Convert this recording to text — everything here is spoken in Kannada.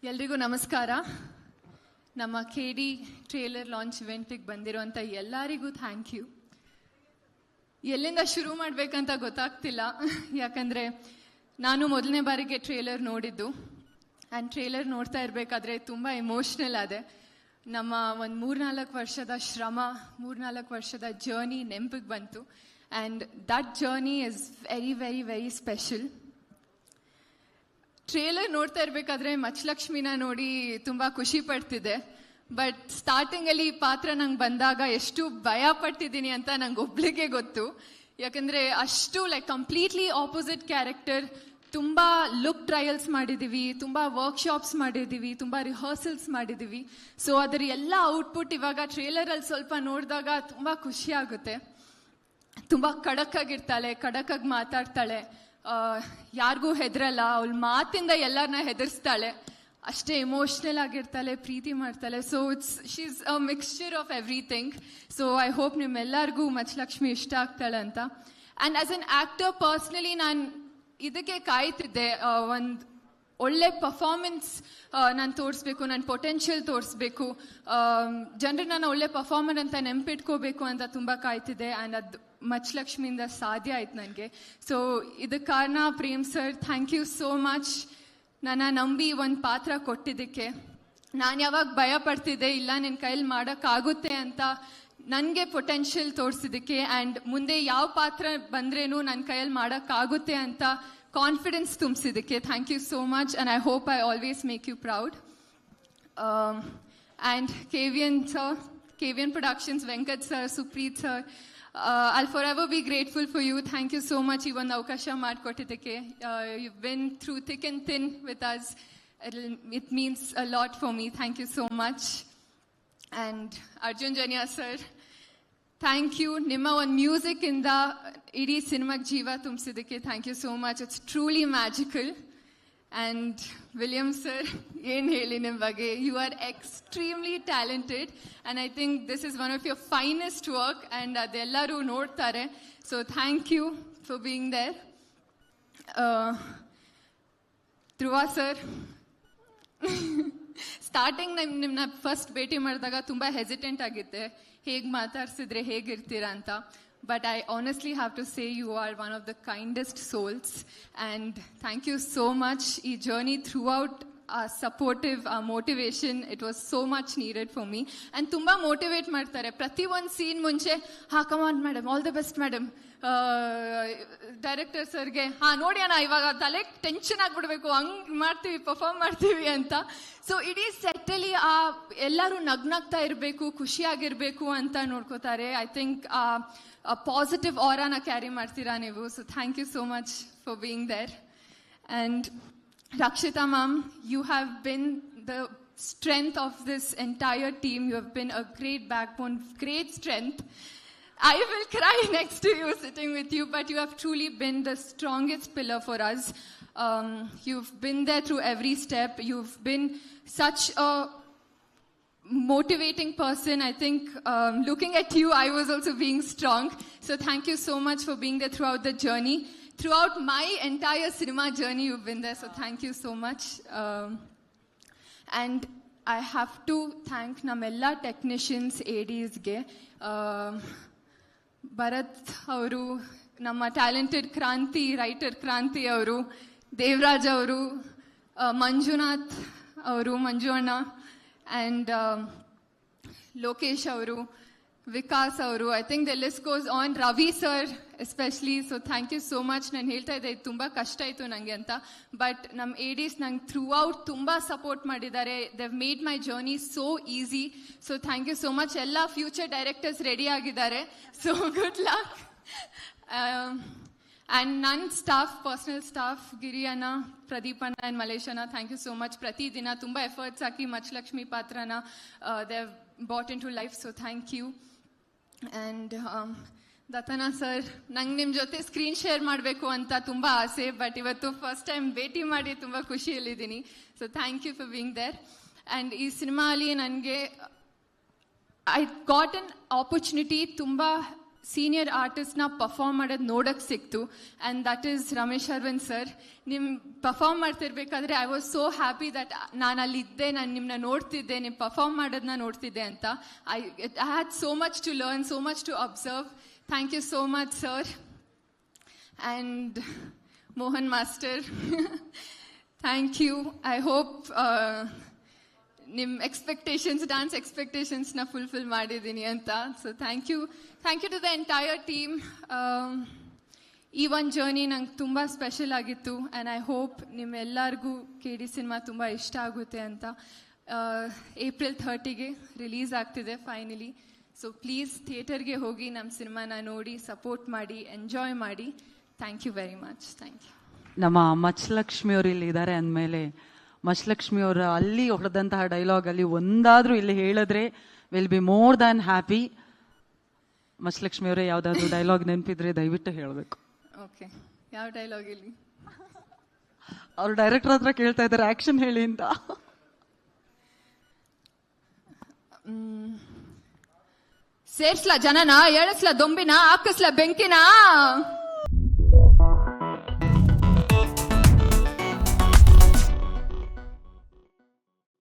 ಎಲ್ರಿಗೂ ನಮಸ್ಕಾರ. ನಮ್ಮ KD ಟ್ರೇಲರ್ ಲಾಂಚ್ ಇವೆಂಟಿಗೆ ಬಂದಿರುವಂಥ ಎಲ್ಲರಿಗೂ ಥ್ಯಾಂಕ್ ಯು. ಎಲ್ಲಿಂದ ಶುರು ಮಾಡಬೇಕಂತ ಗೊತ್ತಾಗ್ತಿಲ್ಲ, ಯಾಕಂದರೆ ನಾನು ಮೊದಲನೇ ಬಾರಿಗೆ ಟ್ರೇಲರ್ ನೋಡಿದ್ದು. ಆ್ಯಂಡ್ ಟ್ರೇಲರ್ ನೋಡ್ತಾ ಇರಬೇಕಾದ್ರೆ ತುಂಬ ಎಮೋಷ್ನಲ್ ಆದೆ. ನಮ್ಮ ಒಂದು 3-4 ವರ್ಷದ ಶ್ರಮ, 3-4 ವರ್ಷದ ಜರ್ನಿ ನೆನಪಿಗೆ ಬಂತು. And that journey is very very very special. Trailer ನೋಡ್ತಾ ಇರಬೇಕಾದ್ರೆ ಮಚ್ಚಲಕ್ಷ್ಮಿನ ನೋಡಿ ತುಂಬ ಖುಷಿ ಪಡ್ತಿದ್ದೆ. ಬಟ್ ಸ್ಟಾರ್ಟಿಂಗಲ್ಲಿ ಈ ಪಾತ್ರ ನಂಗೆ ಬಂದಾಗ ಎಷ್ಟು ಭಯ ಪಟ್ಟಿದ್ದೀನಿ ಅಂತ ನಂಗೆ ಒಬ್ಳಿಗೆ ಗೊತ್ತು. ಯಾಕಂದರೆ ಅಷ್ಟು ಕಂಪ್ಲೀಟ್ಲಿ ಆಪೋಸಿಟ್ ಕ್ಯಾರೆಕ್ಟರ್. ತುಂಬ ಲುಕ್ ಟ್ರಯಲ್ಸ್ ಮಾಡಿದ್ದೀವಿ, ತುಂಬ ವರ್ಕ್ಶಾಪ್ಸ್ ಮಾಡಿದ್ದೀವಿ, ತುಂಬ ರಿಹರ್ಸಲ್ಸ್ ಮಾಡಿದ್ದೀವಿ. ಸೊ ಅದರ ಎಲ್ಲ ಔಟ್ಪುಟ್ ಇವಾಗ ಟ್ರೇಲರಲ್ಲಿ ಸ್ವಲ್ಪ ನೋಡಿದಾಗ ತುಂಬ ಖುಷಿ ಆಗುತ್ತೆ. ತುಂಬ ಖಡಕ್ಕಾಗಿರ್ತಾಳೆ, ಖಡಕ್ಕಾಗಿ ಮಾತಾಡ್ತಾಳೆ, ಯಾರಿಗೂ ಹೆದರಲ್ಲ, ಅವಳ ಮಾತಿಂದ ಎಲ್ಲರನ್ನ ಹೆದರ್ಸ್ತಾಳೆ, ಅಷ್ಟೇ ಎಮೋಷ್ನಲ್ ಆಗಿರ್ತಾಳೆ, ಪ್ರೀತಿ ಮಾಡ್ತಾಳೆ. So she's a mixture of everything. So I hope ನಿಮ್ಮೆಲ್ಲರಿಗೂ ಮಚ್ಚಲಕ್ಷ್ಮಿ ಇಷ್ಟ ಆಗ್ತಾಳೆ ಅಂತ. And as an actor personally ನಾನು ಇದಕ್ಕೆ ಕಾಯ್ತಿದ್ದೆ. ಒಂದು ಒಳ್ಳೆ ಪರ್ಫಾರ್ಮೆನ್ಸ್ ನಾನು ತೋರಿಸ್ಬೇಕು, ನನ್ನ ಪೊಟೆನ್ಷಿಯಲ್ ತೋರಿಸ್ಬೇಕು, ಜನರು ನಾನು ಒಳ್ಳೆ ಪರ್ಫಾರ್ಮರ್ ಅಂತ ನೆನಪಿಟ್ಕೋಬೇಕು ಅಂತ ತುಂಬ ಕಾಯ್ತಿದ್ದೆ. ಆ್ಯಂಡ್ ಅದು ಮಚ್ಚಲಕ್ಷ್ಮಿಯಿಂದ ಸಾಧ್ಯ ಆಯ್ತು ನನಗೆ. ಸೊ ಇದಕ್ಕೆ ಕಾರಣ Prem sir, thank you so much. ನನ್ನ ನಂಬಿ ಒಂದು ಪಾತ್ರ ಕೊಟ್ಟಿದ್ದಕ್ಕೆ. ನಾನು ಯಾವಾಗ ಭಯ ಪಡ್ತಿದ್ದೆ, ಇಲ್ಲ ನಿನ್ನ ಕೈಲಿ ಮಾಡೋಕ್ಕಾಗುತ್ತೆ ಅಂತ ನನಗೆ ಪೊಟೆನ್ಷಿಯಲ್ ತೋರಿಸಿದ್ದಕ್ಕೆ. ಆ್ಯಂಡ್ ಮುಂದೆ ಯಾವ ಪಾತ್ರ ಬಂದ್ರೇನು ನನ್ನ ಕೈಯಲ್ಲಿ ಮಾಡೋಕ್ಕಾಗುತ್ತೆ ಅಂತ ಕಾನ್ಫಿಡೆನ್ಸ್ ತುಂಬಿಸಿದ್ದಕ್ಕೆ thank you so much. And I hope I always make you proud. And KVN sir, KVN Productions, Venkat sir, Supreeth sir, I'll forever be grateful for you. Thank you so much. ಈ ಒಂದು ಅವಕಾಶ ಮಾಡಿಕೊಟ್ಟಿದ್ದಕ್ಕೆ. You've been through thick and thin with us. It means a lot for me. Thank you so much. And Arjun Janya sir, thank you. ನಿಮ್ಮ ಒಂದು ಮ್ಯೂಸಿಕ್ಕಿಂದ ಇಡೀ ಸಿನಿಮಾಗೆ ಜೀವ ತುಂಬಿಸಿದ್ದಕ್ಕೆ thank you so much. It's truly magical. And William sir, ಏನು ಹೇಳಿ ನಿಮ್ಮ ಬಗ್ಗೆ. You are extremely talented and I think this is one of your finest work. And ಅದೆಲ್ಲರೂ ನೋಡ್ತಾರೆ. So thank you for being there. Dhruva sir, starting ನಿಮ್ಮನ್ನ ಫಸ್ಟ್ ಭೇಟಿ ಮಾಡಿದಾಗ ತುಂಬ ಹೆಸಿಟೆಂಟ್ ಆಗಿತ್ತೆ, ಹೇಗೆ ಮಾತಾಡ್ಸಿದ್ರೆ ಹೇಗಿರ್ತೀರಾ ಅಂತ. But I honestly have to say you are one of the kindest souls, and thank you so much. Ee journey throughout supportive motivation, it was so much needed for me. And tumba motivate ಮಾಡ್ತಾರೆ. ಪ್ರತಿ ಒಂದು ಸೀನ್ ಮುಂಚೆ come on madam, all the best madam, director ಸರ್ಗೆ ನೋಡಿ ಅಣ್ಣ ಇವಾಗ ತಲೆ ಟೆನ್ಷನ್ ಆಗ್ಬಿಡ್ಬೇಕು, ಹಂಗೆ ಮಾಡ್ತೀವಿ, ಪರ್ಫಾರ್ಮ್ ಮಾಡ್ತೀವಿ ಅಂತ. ಸೊ ಇಡೀ ಸೆಟ್ಟಲ್ಲಿ ಎಲ್ಲರೂ ನಗ್ನಾಗ್ತಾ ಇರಬೇಕು, ಖುಷಿಯಾಗಿರ್ಬೇಕು ಅಂತ ನೋಡ್ಕೋತಾರೆ. ಐ ಥಿಂಕ್ ಪಾಸಿಟಿವ್ ಆರಾನ ಕ್ಯಾರಿ ಮಾಡ್ತೀರಾ ನೀವು. So thank you so much for being there. And Rakshita ma'am, you have been the strength of this entire team. You have been a great backbone, great strength. I will cry next to you, sitting with you, but you have truly been the strongest pillar for us. You've been there through every step. You've been such a motivating person. I think looking at you, I was also being strong. So thank you so much for being there throughout the journey. Throughout my entire cinema journey, you've been there. So thank you so much. And I have to thank namella technicians, ADs ge. Bharat ಅವರು, ನಮ್ಮ ಟ್ಯಾಲೆಂಟೆಡ್ ಕ್ರಾಂತಿ ರೈಟರ್ ಕ್ರಾಂತಿ ಅವರು, ದೇವರಾಜ್ ಅವರು, ಮಂಜುನಾಥ್ ಅವರು, ಮಂಜು ಅಣ್ಣ, ಆ್ಯಂಡ್ ಲೋಕೇಶ್ ಅವರು, ವಿಕಾಸ್ ಅವರು. I think the list goes on. Ravi sir especially. So thank you so much. ನಾನು ಹೇಳ್ತಾ ಇದ್ದೆ ಇದು ತುಂಬ ಕಷ್ಟ ಆಯಿತು ನನಗೆ ಅಂತ, ಬಟ್ ನಮ್ಮ ADs ನಂಗೆ ಥ್ರೂ ಔಟ್ ತುಂಬ ಸಪೋರ್ಟ್ ಮಾಡಿದ್ದಾರೆ. Dev made my journey so easy. So thank you so much. ಎಲ್ಲ ಫ್ಯೂಚರ್ ಡೈರೆಕ್ಟರ್ಸ್ ರೆಡಿ ಆಗಿದ್ದಾರೆ. So good luck. ಆ್ಯಂಡ್ ನನ್ನ ಸ್ಟಾಫ್, ಪರ್ಸನಲ್ ಸ್ಟಾಫ್, ಗಿರಿ ಅಣ್ಣ, ಪ್ರದೀಪ್ ಅಣ್ಣ ಆ್ಯಂಡ್ ಮಲೇಶ್ ಅಣ್ಣ, ಥ್ಯಾಂಕ್ ಯು ಸೋ ಮಚ್. ಪ್ರತಿದಿನ ತುಂಬ ಎಫರ್ಟ್ಸ್ ಹಾಕಿ ಮಚ್ಚಲಕ್ಷ್ಮಿ ಪಾತ್ರನ ದೇವ್ ಬಾಟ್ into life. So thank you. And Dattanna sir, ನಂಗೆ ನಿಮ್ಮ ಜೊತೆ ಸ್ಕ್ರೀನ್ ಶೇರ್ ಮಾಡಬೇಕು ಅಂತ ತುಂಬ ಆಸೆ, ಬಟ್ ಇವತ್ತು ಫಸ್ಟ್ ಟೈಮ್ ಭೇಟಿ ಮಾಡಿ ತುಂಬ ಖುಷಿಯಲ್ಲಿದ್ದೀನಿ. So thank you for being there. And ಈ ಸಿನಿಮಾಲಿ ನನಗೆ ಐ ಗಾಟ್ ಅನ್ ಆಪರ್ಚುನಿಟಿ ತುಂಬ ಸೀನಿಯರ್ ಆರ್ಟಿಸ್ಟ್ನ ಪರ್ಫಾರ್ಮ್ ಮಾಡೋದು ನೋಡೋಕ್ಕೆ ಸಿಕ್ತು, and that is Ramesh Aravind sir. ನಿಮ್ಮ ಪರ್ಫಾರ್ಮ್ ಮಾಡ್ತಿರ್ಬೇಕಾದ್ರೆ I was so happy that ನಾನು ಅಲ್ಲಿದ್ದೆ, ನಾನು ನಿಮ್ಮನ್ನ ನೋಡ್ತಿದ್ದೆ, ನೀವು ಪರ್ಫಾರ್ಮ್ ಮಾಡೋದನ್ನ ನೋಡ್ತಿದ್ದೆ ಅಂತ. I had so much to learn, so much to observe. Thank you so much sir. And Mohan master, thank you. I hope ನಿಮ್ಮ ಡ್ಯಾನ್ಸ್ ಎಕ್ಸ್ಪೆಕ್ಟೇಷನ್ಸ್ನ ಫುಲ್ಫಿಲ್ ಮಾಡಿದ್ದೀನಿ ಅಂತ. So thank you to the entire team. ಈ ಒಂದು ಜರ್ನಿ ನಂಗೆ ತುಂಬ ಸ್ಪೆಷಲ್ ಆಗಿತ್ತು, ಆ್ಯಂಡ್ ಐ ಹೋಪ್ ನಿಮ್ಮೆಲ್ಲರಿಗೂ KD ಸಿನಿಮಾ ತುಂಬ ಇಷ್ಟ ಆಗುತ್ತೆ ಅಂತ. April 30ಗೆ ರಿಲೀಸ್ ಆಗ್ತಿದೆ ಫೈನಲಿ. ಸೊ ಪ್ಲೀಸ್ ಥಿಯೇಟರ್ಗೆ ಹೋಗಿ ನಮ್ಮ ಸಿನಿಮಾನ ನೋಡಿ, ಸಪೋರ್ಟ್ ಮಾಡಿ, ಎಂಜಾಯ್ ಮಾಡಿ. Thank you very much. Thank you. ನಮ್ಮ ಮಚ್ಚಲಕ್ಷ್ಮಿ ಅವರು ಇಲ್ಲಿ ಇದ್ದಾರೆ ಅಂದಮೇಲೆ, ಮಚ್ಚಲಕ್ಷ್ಮಿ ಅವರ ಅಲ್ಲಿ ಹೊಡೆದಂತಹ ಡೈಲಾಗ್ ಅಲ್ಲಿ ಒಂದಾದ್ರೂ ಇಲ್ಲಿ ಹೇಳಿದ್ರೆ will be more than happy. Machchalakshmi ಅವರೇ, ಯಾವ್ದಾದ್ರು ಡೈಲಾಗ್ ನೆನಪಿದ್ರೆ ದಯವಿಟ್ಟು ಹೇಳಬೇಕು. ಓಕೆ, ಯಾವ ಡೈಲಾಗ್ ಇಲ್ಲಿ? ಅವ್ರು ಡೈರೆಕ್ಟರ್ ಹತ್ರ ಕೇಳ್ತಾ ಇದ್ದಾರೆ ಆಕ್ಷನ್ ಹೇಳಿ ಅಂತ. ಸೇರ್ಸ್ಲಾ ಜನನ, ಎಳಸ್ಲಾ ದೊಂಬಿನ, ಹಾಕಿಸ್ಲಾ ಬೆಂಕಿನ.